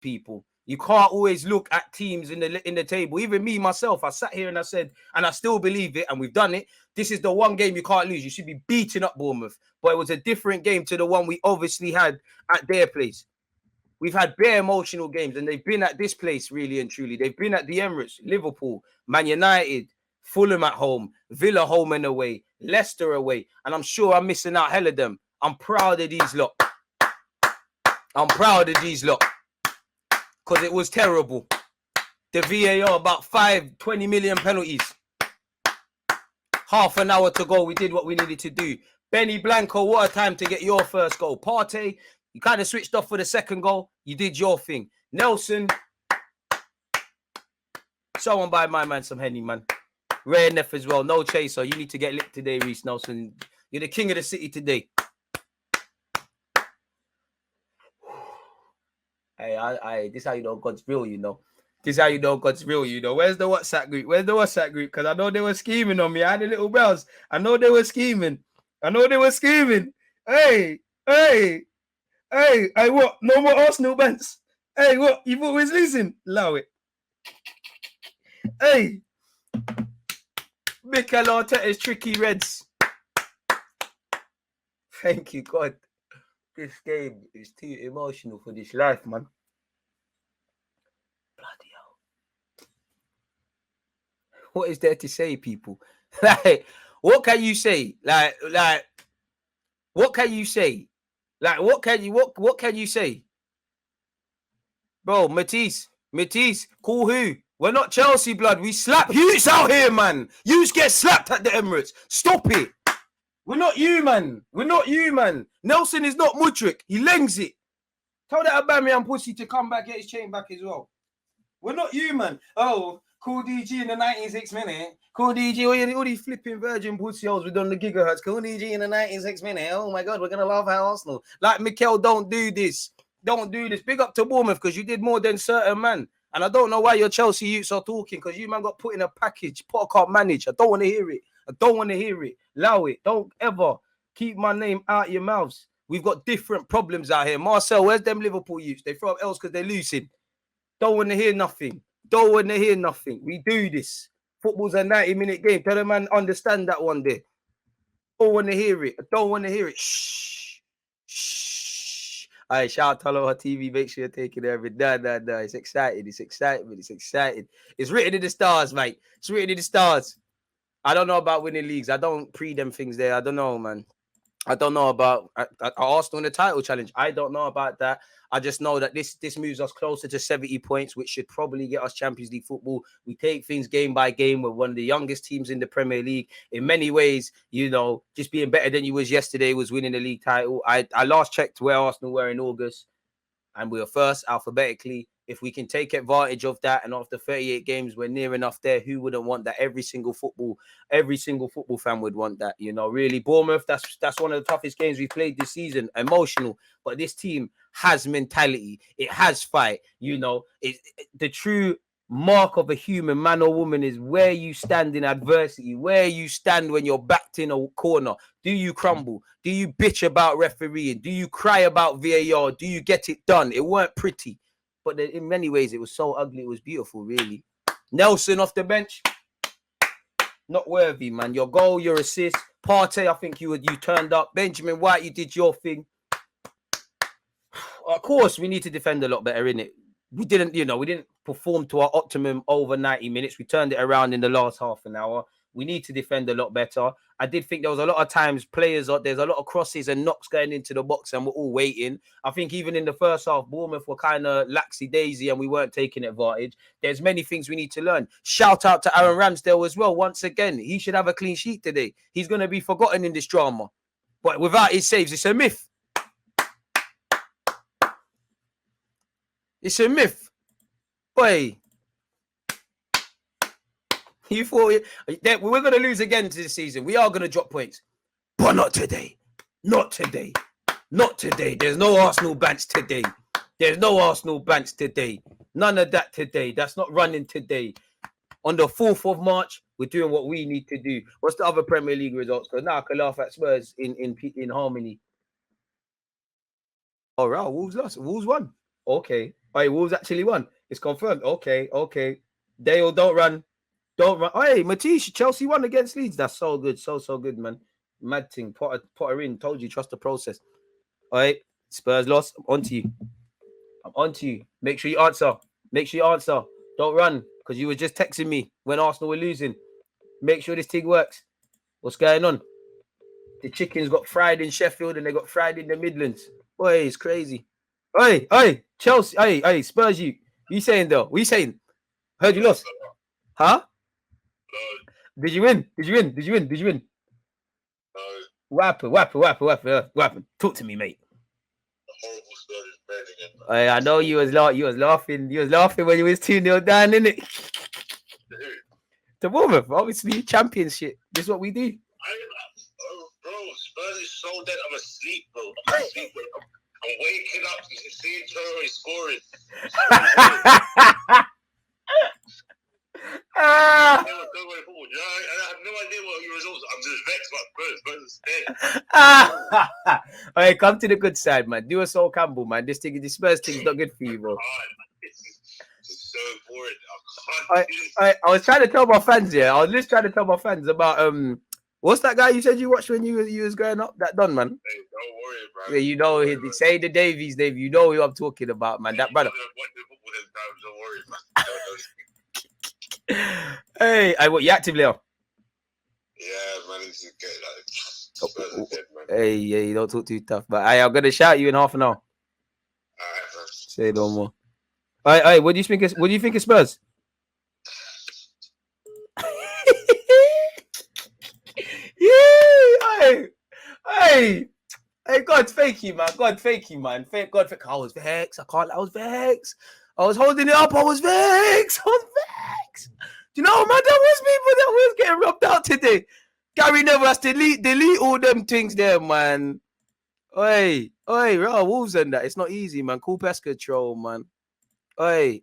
people. You can't always look at teams in the table. Even me, myself, I sat here and I said, and I still believe it, and we've done it. This is the one game you can't lose. You should be beating up Bournemouth. But it was a different game to the one we obviously had at their place. We've had bare emotional games, and they've been at this place, really and truly. They've been at the Emirates, Liverpool, Man United, Fulham at home, Villa home and away, Leicester away. And I'm sure I'm missing out hell of them. I'm proud of these lot. I'm proud of these lot. Because it was terrible. The VAR, about 20 million penalties. Half an hour to go, we did what we needed to do. Benny Blanco, what a time to get your first goal. Partey, you kind of switched off for the second goal. You did your thing. Nelson, someone buy my man some Henny, man. Rare Neff as well. No chaser. You need to get lit today, Reece Nelson. You're the king of the city today. Hey, this is how you know God's real, you know. This is how you know God's real, you know. Where's the WhatsApp group? Where's the WhatsApp group? Because I know they were scheming on me. I had the little bells. I know they were scheming. Hey, what? No more Arsenal bans. Hey, what? You thought we was losing? Allow it. Hey. Mikel Arteta's tricky Reds. Thank you, God. This game is too emotional for this life, man. Bloody hell. What is there to say, people? Like, what can you say? Like, what can you say? Like, what can you say? Bro, Matisse, call who? We're not Chelsea, blood. We slap Hughes out here, man. Hughes get slapped at the Emirates. Stop it. We're not you, man. Nelson is not Mudryk. He lengs it. Tell that Aubameyang pussy to come back, get his chain back as well. We're not you, man. Oh, call DG in the 96th minute. Call DG, all these flipping virgin pussy holes we done the gigahertz. Call DG in the 96th minute. Oh my God, we're gonna laugh at Arsenal. Like Mikel, don't do this. Big up to Bournemouth because you did more than certain man. And I don't know why your Chelsea youths are talking because you man got put in a package. Potter can't manage. I don't want to hear it. Allow it. Don't ever keep my name out your mouths. We've got different problems out here. Marcel, where's them Liverpool youths? They throw up else because they're losing. Don't want to hear nothing. We do this. Football's a 90-minute game. Tell the man understand that one day. Don't want to hear it. Shh. All right, shout out to Aloha TV. Make sure you're taking it every day. No. It's exciting. It's written in the stars, mate. It's written in the stars. I don't know about winning leagues. I don't pre them things there. I don't know, man. I don't know about Arsenal in the title challenge. I don't know about that. I just know that this moves us closer to 70 points, which should probably get us Champions League football. We take things game by game. We're one of the youngest teams in the Premier League. In many ways, you know, just being better than you was yesterday was winning the league title. I last checked where Arsenal were in August, and we were first alphabetically. If we can take advantage of that, and after 38 games, we're near enough there. Who wouldn't want that? Every single football fan would want that. You know, really, Bournemouth. That's one of the toughest games we've played this season. Emotional, but this team has mentality. It has fight. You know, the true mark of a human man or woman is where you stand in adversity, where you stand when you're backed in a corner. Do you crumble? Do you bitch about refereeing? Do you cry about VAR? Do you get it done? It weren't pretty. But in many ways, it was so ugly. It was beautiful, really. Nelson off the bench. Not worthy, man. Your goal, your assist. Partey, I think you turned up. Benjamin White, you did your thing. Of course, we need to defend a lot better, innit? We didn't perform to our optimum over 90 minutes. We turned it around in the last half an hour. We need to defend a lot better. I did think there was a lot of times there's a lot of crosses and knocks going into the box and we're all waiting. I think even in the first half, Bournemouth were kind of laxy-daisy and we weren't taking advantage. There's many things we need to learn. Shout out to Aaron Ramsdale as well. Once again, he should have a clean sheet today. He's going to be forgotten in this drama. But without his saves, it's a myth. It's a myth. Boy. You thought we're going to lose again this season. We are going to drop points. But not today. Not today. There's no Arsenal bench today. None of that today. That's not running today. On the 4th of March, we're doing what we need to do. What's the other Premier League results? Because now I can laugh at Spurs in harmony. All right, Wolves lost. Wolves won. Okay. Hey, Wolves actually won. It's confirmed. Okay. Dale, don't run. Hey, Matisse, Chelsea won against Leeds. That's so good. So good, man. Mad thing. Put her in. Told you, trust the process. All right. Spurs lost. I'm onto you. Make sure you answer. Don't run, because you were just texting me when Arsenal were losing. Make sure this thing works. What's going on? The chickens got fried in Sheffield and they got fried in the Midlands. Boy, it's crazy. Hey, Chelsea. Hey, Spurs, you saying though? What you saying? Heard you lost. Huh? Did you win? What happened? Talk to me, mate. I know you was laughing. You was laughing when you was 2-0 down, innit? The Bournemouth, obviously, championship. This is what we do. Bro, Spurs is so dead. I'm asleep, bro. I'm waking up and seeing Torre scoring. I have no idea what your results are. I'm just vexed about Spurs. All right, come to the good side, man. Do a Sol Campbell, man. This Spurs thing is not good for you, bro. It's so boring. I was trying to tell my fans, I was just trying to tell my fans about what's that guy you said you watched when you was growing up? That Don, man. Hey, don't worry, bro. Yeah, you know, say the Davies, Dave. You know who I'm talking about, man. That brother. Don't worry, man. Hey, what you active, Leo? Yeah, man, it's good. Dead, man. Hey, you don't talk too tough. But I'm gonna shout you in half an hour. All right, man. Say no more. Hey, what do you think of Spurs? Yeah, hey, God, fake you, man. I was vexed. I was vexed. I was holding it up. I was vexed. Do you know, man? There was people that was getting rubbed out today. Gary Neville has to delete all them things there, man. Oi, Wolves and that. It's not easy, man. Cool pest control, man. Oi.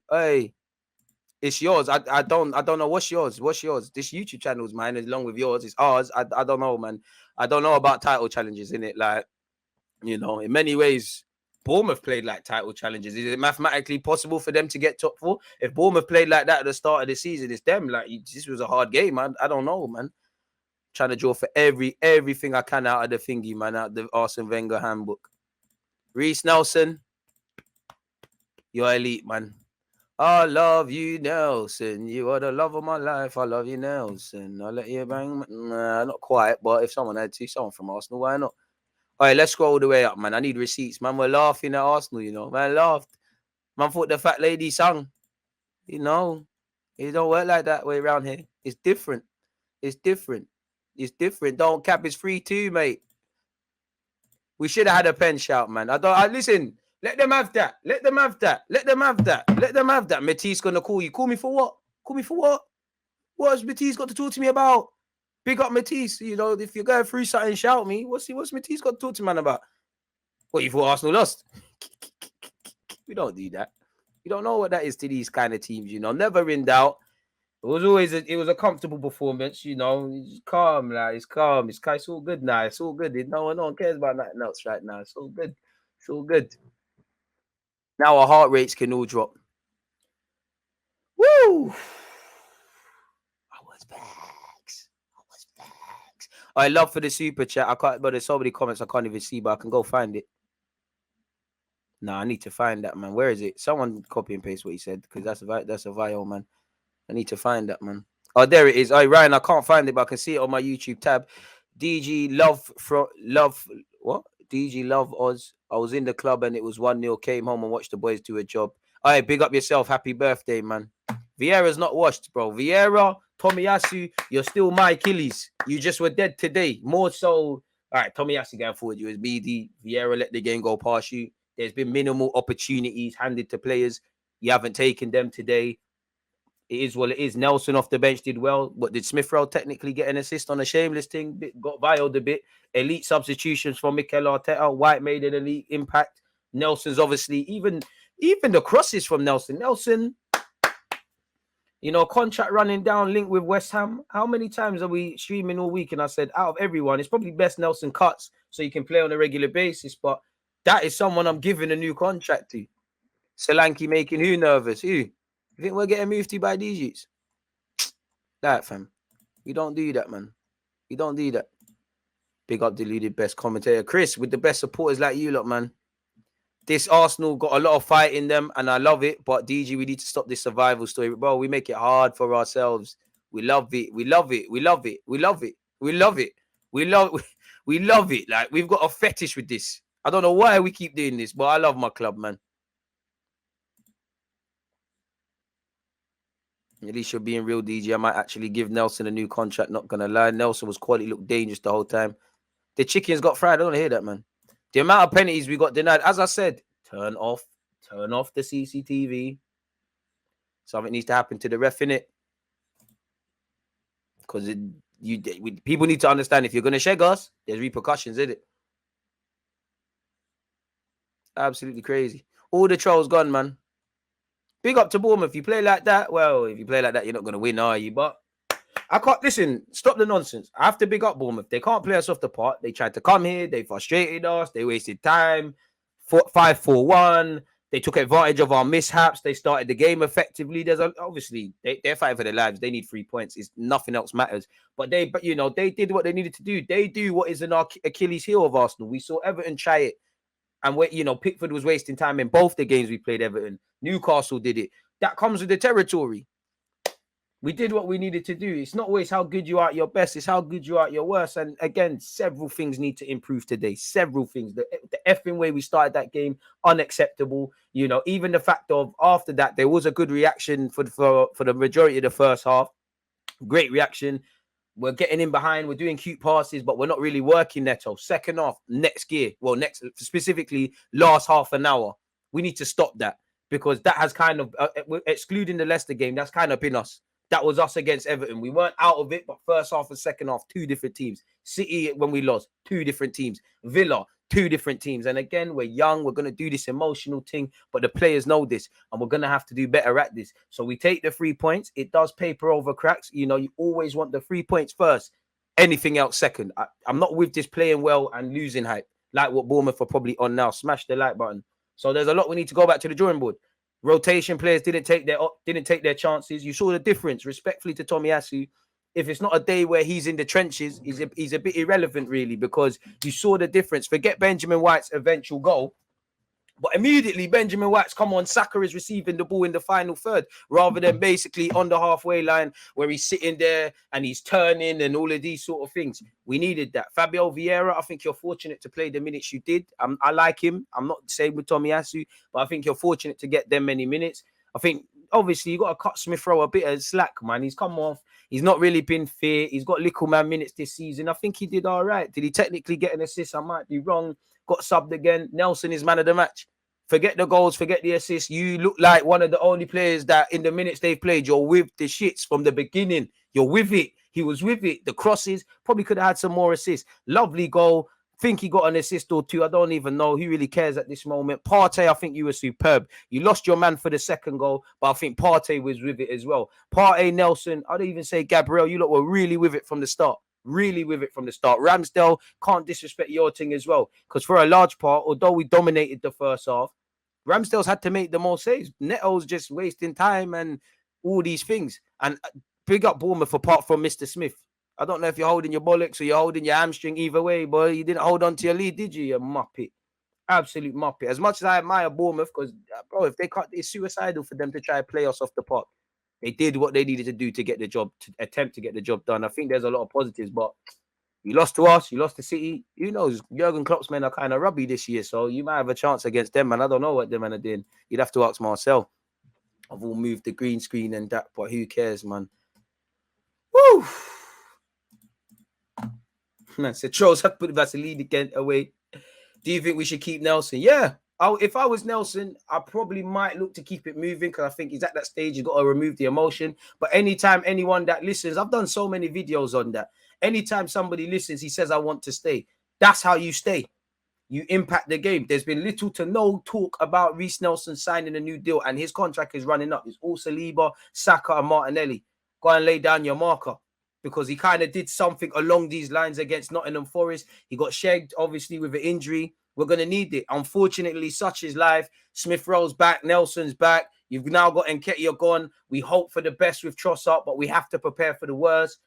It's yours. I don't know what's yours. This YouTube channel is mine, along with yours. It's ours. I don't know, man. I don't know about title challenges, innit? Like, you know, in many ways, Bournemouth played like title challenges. Is it mathematically possible for them to get top 4? If Bournemouth played like that at the start of the season, it's them. Like, this was a hard game, man. I don't know, man. Trying to draw for everything I can out of the thingy, man, out of the Arsene Wenger handbook. Reece Nelson, you're elite, man. I love you, Nelson. You are the love of my life. I love you, Nelson. I'll let you bang. Nah, not quite, but if someone had to, someone from Arsenal, why not? All right, let's scroll all the way up, man. I need receipts, man. We're laughing at Arsenal, you know. Man laughed. Man thought the fat lady sung. You know, it don't work like that way around here. It's different. Don't cap is free too, mate. We should have had a pen shout, man. Listen. Let them have that. Matisse gonna call you. Call me for what? What has Matisse got to talk to me about? Big up Matisse. You know, if you're going through something, shout me. What's Matisse got to talk to man about? What, you thought Arsenal lost? We don't do that. You don't know what that is to these kind of teams, you know. Never in doubt. It was a comfortable performance, you know. It's calm, like it's calm. It's all good now. It's all good. No one cares about nothing else right now. It's all good. Now our heart rates can all drop. Woo! I was vexed. I love for the super chat. I can't, but there's so many comments I can't even see, but I can go find it. Nah, I need to find that, man. Where is it? Someone copy and paste what he said, because that's a vial, man. I need to find that, man. Oh, there it is. Oh, Ryan, I can't find it, but I can see it on my YouTube tab. DG love what? DG love Oz. I was in the club and it was 1-0. Came home and watched the boys do a job. All right, big up yourself. Happy birthday, man. Vieira's not washed, bro. Vieira, Tomiyasu, you're still my Achilles. You just were dead today. More so. All right, Tomiyasu going forward. You was BD. Vieira let the game go past you. There's been minimal opportunities handed to players. You haven't taken them today. It is what it is. Nelson off the bench did well. But did Smith Rowe technically get an assist on a shameless thing? Got violed a bit. Elite substitutions from Mikel Arteta. White made an elite impact. Nelson's obviously, even the crosses from Nelson. Nelson, you know, contract running down, linked with West Ham. How many times are we streaming all week? And I said, out of everyone, it's probably best Nelson cuts so you can play on a regular basis. But that is someone I'm giving a new contract to. Solanke making who nervous? Who? You think we're getting moved to by these youths? That, fam. We don't do that, man. We don't do that. Big up Deluded, best commentator. Chris, with the best supporters like you lot, man. This Arsenal got a lot of fight in them, and I love it. But DG, we need to stop this survival story. Bro, we make it hard for ourselves. We love it. We love it. We love it. We love it. We love it. We love it. Like, we've got a fetish with this. I don't know why we keep doing this, but I love my club, man. At least you're being real, DG. I might actually give Nelson a new contract. Not gonna lie. Nelson was quality, looked dangerous the whole time. The chickens got fried. I don't hear that, man. The amount of penalties we got denied. As I said, turn off the CCTV. Something needs to happen to the ref, innit? Because people need to understand, if you're gonna shag us, there's repercussions, isn't it? Absolutely crazy. All the trolls gone, man. Big up to Bournemouth. If you play like that, well, if you play like that, you're not gonna win, are you? But I can't listen. Stop the nonsense. I have to big up Bournemouth. They can't play us off the park. They tried to come here. They frustrated us. They wasted time. 5-4-1. They took advantage of our mishaps. They started the game effectively. Obviously they're fighting for their lives. They need 3 points. It's nothing else matters. But they did what they needed to do. They do what is an Achilles heel of Arsenal. We saw Everton try it, and Pickford was wasting time in both the games we played Everton. Newcastle did it. That comes with the territory. We did what we needed to do. It's not always how good you are at your best. It's how good you are at your worst. And again, several things need to improve today. Several things. The effing way we started that game, unacceptable. Even the fact of after that, there was a good reaction for the majority of the first half. Great reaction. We're getting in behind. We're doing cute passes, but we're not really working, Neto. Second half, next gear. Well, specifically last half an hour. We need to stop that, because that has kind of, excluding the Leicester game, that's kind of been us. That was us against Everton. We weren't out of it, but first half and second half, two different teams. City, when we lost, two different teams. Villa, two different teams. And again, we're young. We're going to do this emotional thing, but the players know this, and we're going to have to do better at this. So we take the 3 points. It does paper over cracks. You always want the 3 points first. Anything else second. I'm not with this playing well and losing hype, like what Bournemouth are probably on now. Smash the like button. So there's a lot we need to go back to the drawing board. Rotation players didn't take their chances. You saw the difference. Respectfully to Tomiyasu, if it's not a day where he's in the trenches, he's a bit irrelevant, really, because you saw the difference. Forget Benjamin White's eventual goal, but immediately Benjamin White's come on. Saka is receiving the ball in the final third, rather than basically on the halfway line where he's sitting there and he's turning and all of these sort of things. We needed that. Fabio Vieira, I think you're fortunate to play the minutes you did. I like him. I'm not the same with Tomiyasu, but I think you're fortunate to get them many minutes. I think, obviously, you got to cut Smith Rowe a bit of slack, man. He's come off. He's not really been fit. He's got little man minutes this season. I think he did all right. Did he technically get an assist? I might be wrong. Got subbed again. Nelson is man of the match. Forget the goals, forget the assists. You look like one of the only players that in the minutes they've played, you're with the shits from the beginning. You're with it. He was with it. The crosses, probably could have had some more assists. Lovely goal. Think he got an assist or two. I don't even know. Who really cares at this moment? Partey, I think you were superb. You lost your man for the second goal, but I think Partey was with it as well. Partey, Nelson, I'd even say Gabriel, you lot were really with it from the start. Really with it from the start. Ramsdale, can't disrespect your thing as well, because for a large part, although we dominated the first half, Ramsdale's had to make the more saves. Neto's just wasting time and all these things. And big up Bournemouth apart from Mr. Smith. I don't know if you're holding your bollocks or you're holding your hamstring. Either way, boy, you didn't hold on to your lead, did you? You muppet. Absolute muppet. As much as I admire Bournemouth, because, bro, if they can't, it's suicidal for them to try and play us off the park. They did what they needed to do to get the job, to attempt to get the job done. I think there's a lot of positives, but you lost to us, you lost to City. Who knows? Jurgen Klopp's men are kind of rubby this year, so you might have a chance against them, man. I don't know what them men are doing. You'd have to ask Marcel. I've all moved the green screen and that, but who cares, man? Woo! Man, so trolls have put Vaseline again away. Do you think we should keep Nelson? Yeah. If I was Nelson, I probably might look to keep it moving, because I think he's at that stage. You've got to remove the emotion. But anytime anyone that listens, I've done so many videos on that. Anytime somebody listens, he says, I want to stay. That's how you stay. You impact the game. There's been little to no talk about Reece Nelson signing a new deal, and his contract is running up. It's all Saliba, Saka, and Martinelli. Go and lay down your marker, because he kind of did something along these lines against Nottingham Forest. He got shagged, obviously, with an injury. We're going to need it. Unfortunately, such is life. Smith Rowe's back. Nelson's back. You've now got Nketiah gone. We hope for the best with Trossard, but we have to prepare for the worst.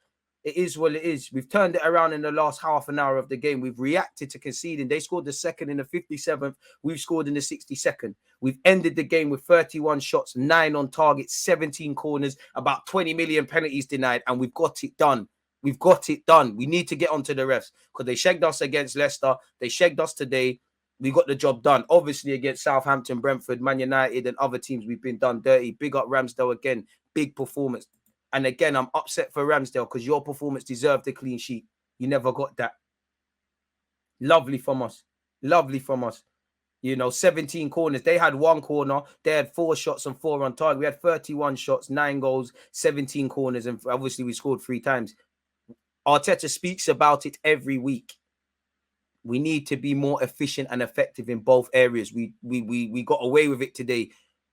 It is what it is. We've turned it around in the last half an hour of the game. We've reacted to conceding. They scored the second in the 57th. We've scored in the 62nd. We've ended the game with 31 shots, 9 on target, 17 corners, about 20 million penalties denied, and we've got it done. We've got it done. We need to get onto the refs because they shagged us against Leicester. They shagged us today. We got the job done. Obviously, against Southampton, Brentford, Man United, and other teams, we've been done dirty. Big up Ramsdale again. Big performance. And again, I'm upset for Ramsdale because your performance deserved a clean sheet. You never got that. Lovely from us. Lovely from us. 17 corners. They had 1 corner. They had 4 shots and 4 on target. We had 31 shots, 9 goals, 17 corners. And obviously, we scored 3 times. Arteta speaks about it every week. We need to be more efficient and effective in both areas. We got away with it today.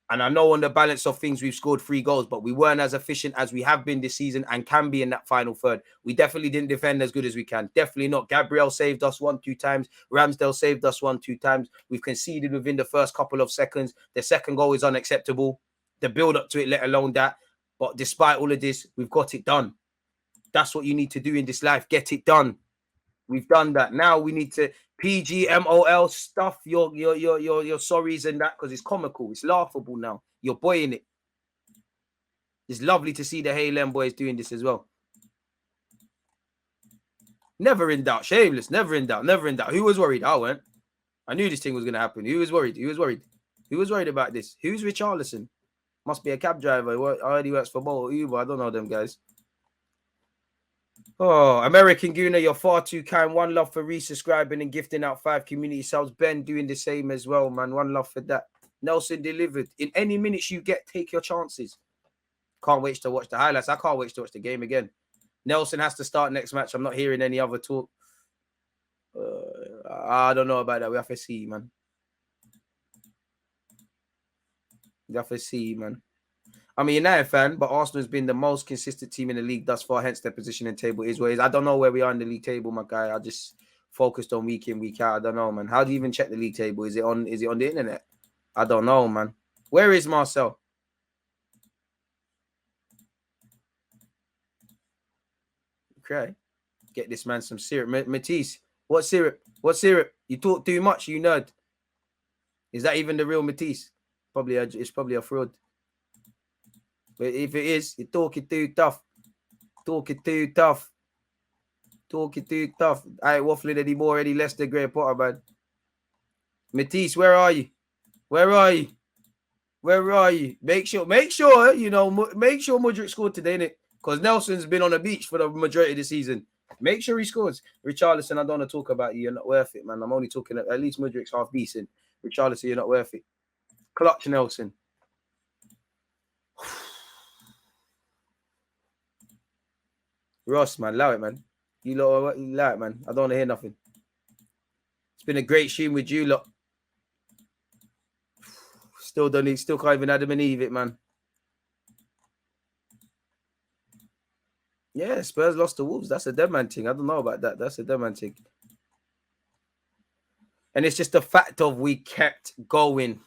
And I know on the balance of things, we've scored 3 goals, but we weren't as efficient as we have been this season and can be in that final third. We definitely didn't defend as good as we can. Definitely not. Gabriel saved us 1-2 times. Ramsdale saved us 1-2 times. We've conceded within the first couple of seconds. The second goal is unacceptable. The build up to it, let alone that. But despite all of this, we've got it done. That's what you need to do in this life. Get it done. We've done that. Now we need to PGMOL stuff your sorries and that because it's comical. It's laughable now. You're boying it. It's lovely to see the Haylen boys doing this as well. Never in doubt. Shameless. Never in doubt. Never in doubt. Who was worried? I weren't. I knew this thing was going to happen. Who was worried? Who was worried? Who was worried about this? Who's Richarlison? Must be a cab driver. I heard he works for Bolt or Uber. I don't know them guys. Oh, American Gooner, you're far too kind. One love for resubscribing and gifting out 5 community subs. Ben doing the same as well, man. One love for that. Nelson delivered. In any minutes you get, take your chances. Can't wait to watch the highlights. I can't wait to watch the game again. Nelson has to start next match. I'm not hearing any other talk. I don't know about that. We have to see, man. We have to see, man. I'm a United fan, but Arsenal has been the most consistent team in the league thus far, hence their position in table is where it is. I don't know where we are in the league table, my guy. I just focused on week in, week out. I don't know, man. How do you even check the league table? Is it on the internet? I don't know, man. Where is Marcel? Okay. Get this man some syrup. Matisse, what syrup? What syrup? You talk too much, you nerd. Is that even the real Matisse? It's probably a fraud. But if it is, you're talking too tough. Talking too tough. Talking too tough. I ain't waffling anymore already. Leicester, Grey Potter, man. Matisse, where are you? Where are you? Where are you? Make sure, make sure Mudryk scored today, innit? Because Nelson's been on the beach for the majority of the season. Make sure he scores. Richarlison, I don't want to talk about you. You're not worth it, man. I'm only talking at least Mudryk's half decent. Richarlison, you're not worth it. Clutch Nelson. Ross, man, allow it, man. You allow it, man. I don't want to hear nothing. It's been a great stream with you, lot. Still can't even Adam and Eve it, man. Yeah, Spurs lost to Wolves. That's a dead man thing. I don't know about that. That's a dead man thing. And it's just the fact of we kept going.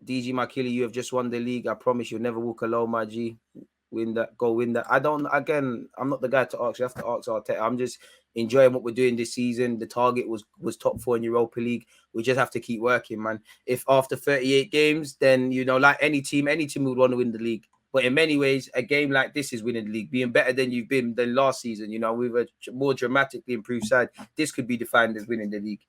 DG Makili, you have just won the league. I promise you'll never walk alone, my G. Win that, go win that. I'm not the guy to ask. You have to ask Arteta. I'm just enjoying what we're doing this season. The target was top 4 in Europa League. We just have to keep working, man. If after 38 games, then, like any team would want to win the league. But in many ways, a game like this is winning the league, being better than you've been than last season. With a more dramatically improved side, this could be defined as winning the league.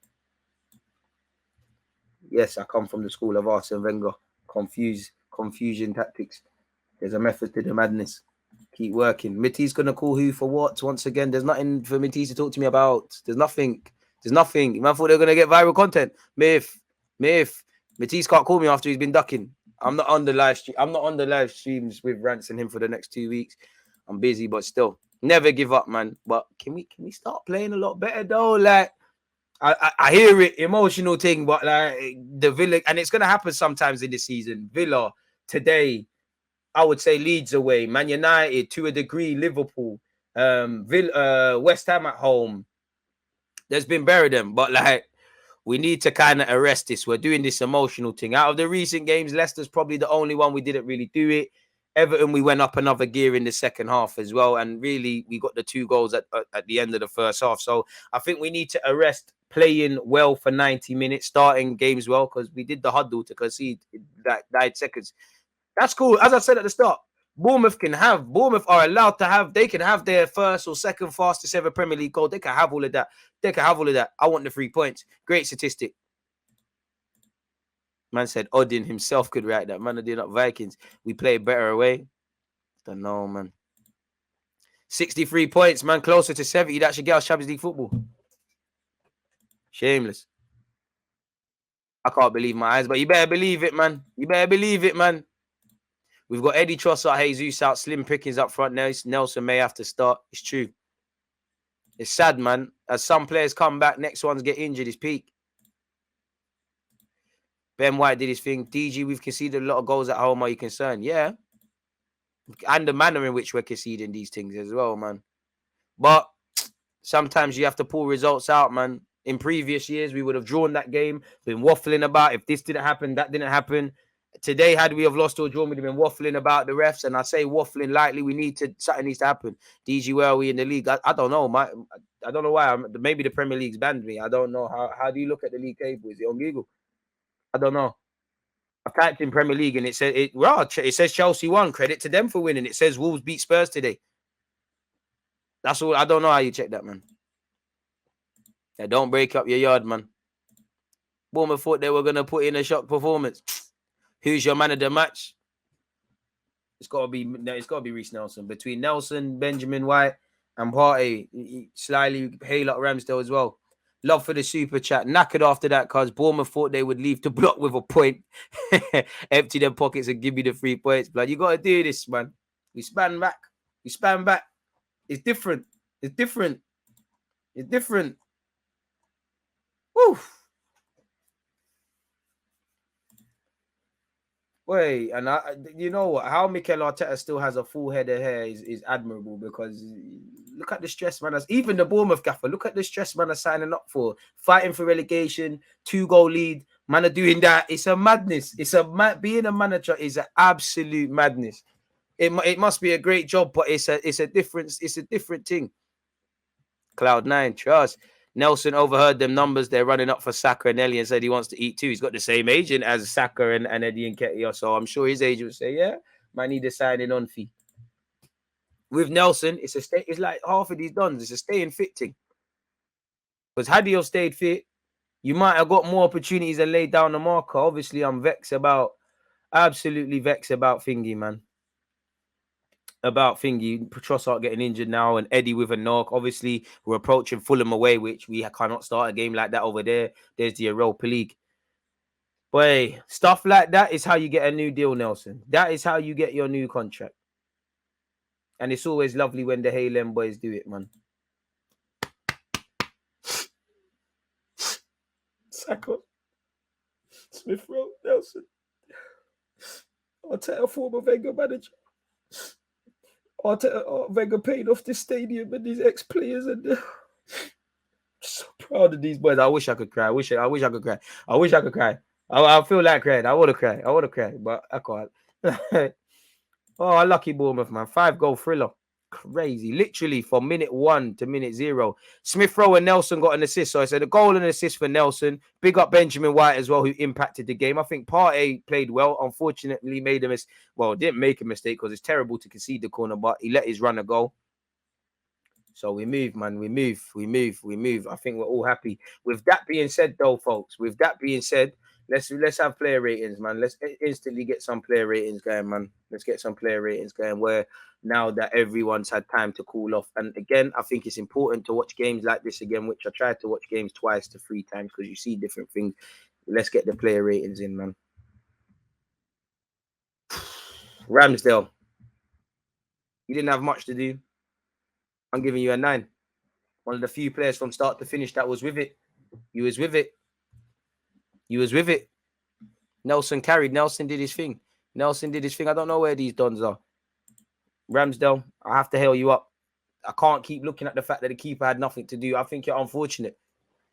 Yes, I come from the school of Arsene Wenger. Confusion tactics. There's a method to the madness. Keep working. Mitty's going to call who for what? Once again, there's nothing for Mitty to talk to me about. There's nothing. Man thought they're going to get viral content. Myth. Matisse can't call me after he's been ducking. I'm not on the live stream. I'm not on the live streams with Rants and him for the next 2 weeks. I'm busy, but still. Never give up, man. But can we start playing a lot better, though? Like, I hear it, emotional thing, but like the Villa, and it's going to happen sometimes in this season. Villa, today, I would say Leeds away, Man United to a degree, Liverpool, West Ham at home. There's been better them, but like we need to kind of arrest this. We're doing this emotional thing. Out of the recent games, Leicester's probably the only one we didn't really do it. Everton, we went up another gear in the second half as well. And really, we got the 2 goals at the end of the first half. So I think we need to arrest playing well for 90 minutes, starting games well, because we did the huddle to concede that 9 seconds. That's cool. As I said at the start, Bournemouth are allowed to have, they can have their first or second fastest ever Premier League goal. They can have all of that. I want the 3 points. Great statistic. Man said Odin himself could write that. Man, they're not Vikings. We play better away. Don't know, man. 63 points, man. Closer to 70. That should get us Champions League football. Shameless. I can't believe my eyes, but you better believe it, man. We've got Eddie Trossard, Jesus out, slim pickings up front. Nelson may have to start. It's true. It's sad, man. As some players come back, next ones get injured. It's peak. Ben White did his thing. DG, we've conceded a lot of goals at home. Are you concerned? Yeah. And the manner in which we're conceding these things as well, man. But sometimes you have to pull results out, man. In previous years, we would have drawn that game, been waffling about if this didn't happen, that didn't happen. Today, had we have lost or drawn, we'd have been waffling about the refs. And I say waffling lightly, something needs to happen. DG, where are we in the league? I don't know. I don't know why. Maybe the Premier League's banned me. I don't know. How do you look at the league table? Is it on Google? I don't know. I typed in Premier League and it says Chelsea won. Credit to them for winning. It says Wolves beat Spurs today. That's all. I don't know how you check that, man. Yeah, don't break up your yard, man. Bournemouth thought they were going to put in a shock performance. Who's your man of the match? It's got to be Reece Nelson. Between Nelson, Benjamin White, and Partey, slightly hail up Ramsdale as well. Love for the super chat. Knackered after that because Bournemouth thought they would leave the block with a point. Empty their pockets and give me the 3 points. Blood, you got to do this, man. We span back. It's different. Woo. Wait, and you know what? How Mikel Arteta still has a full head of hair is admirable, because look at the stress man has. Even the Bournemouth gaffer, look at the stress man are signing up for, fighting for relegation, 2-goal lead. Man are doing that. It's a madness. Being a manager is an absolute madness. It must be a great job, but it's a different thing. Cloud9, trust. Nelson overheard them numbers. They're running up for Saka and Ellie and said he wants to eat too. He's got the same agent as Saka and Eddie and Nketiah, so I'm sure his agent would say, yeah, might need a signing on fee. With Nelson, it's like half of these dons. It's a staying fit thing. Because had he have stayed fit, you might have got more opportunities and laid down the marker. Obviously, I'm absolutely vexed about Thingy, man. About Thingy, Trossard getting injured now, and Eddie with a knock. Obviously, we're approaching Fulham away, which we cannot start a game like that over there. There's the Europa League. Boy, stuff like that is how you get a new deal, Nelson. That is how you get your new contract. And it's always lovely when the Halem boys do it, man. Saka, Smith Rowe, Nelson. I'll take a former Wenger manager. Wenger paid off this stadium and these ex-players, and I'm so proud of these boys. I wish I could cry. I wish I could cry. I feel like crying. I want to cry, but I can't. Oh, lucky Bournemouth, man. 5-goal thriller. Crazy. Literally from minute 1 to minute 0. Smith Rowe and Nelson got an assist. So I said a goal and an assist for Nelson. Big up Benjamin White as well, who impacted the game. I think Partey played well. Unfortunately, didn't make a mistake because it's terrible to concede the corner, but he let his runner go. So we move, man. We move. I think we're all happy. With that being said, though, folks, let's have player ratings, man. Let's instantly get some player ratings going, man. Let's get some player ratings going where now that everyone's had time to cool off. And again, I think it's important to watch games like this again, which I tried to watch games 2 to 3 times because you see different things. Let's get the player ratings in, man. Ramsdale. You didn't have much to do. I'm giving you a 9. One of the few players from start to finish that was with it. You was with it. Nelson carried. Nelson did his thing. I don't know where these dons are. Ramsdale, I have to hail you up. I can't keep looking at the fact that the keeper had nothing to do. I think you're unfortunate.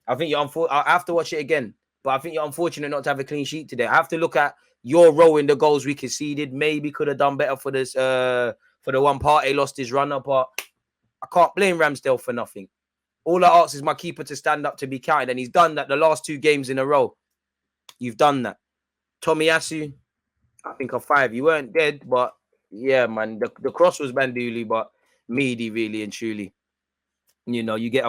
I think you're I have to watch it again, but I think you're unfortunate not to have a clean sheet today. I have to look at your role in the goals we conceded. Maybe could have done better for this. For the one part, he lost his runner, but I can't blame Ramsdale for nothing. All I ask is my keeper to stand up to be counted, and he's done that the last 2 games in a row. You've done that. Tomiyasu, I think a 5. You weren't dead, but yeah, man, the cross was Banduli, but Meady really and truly. You know, you get a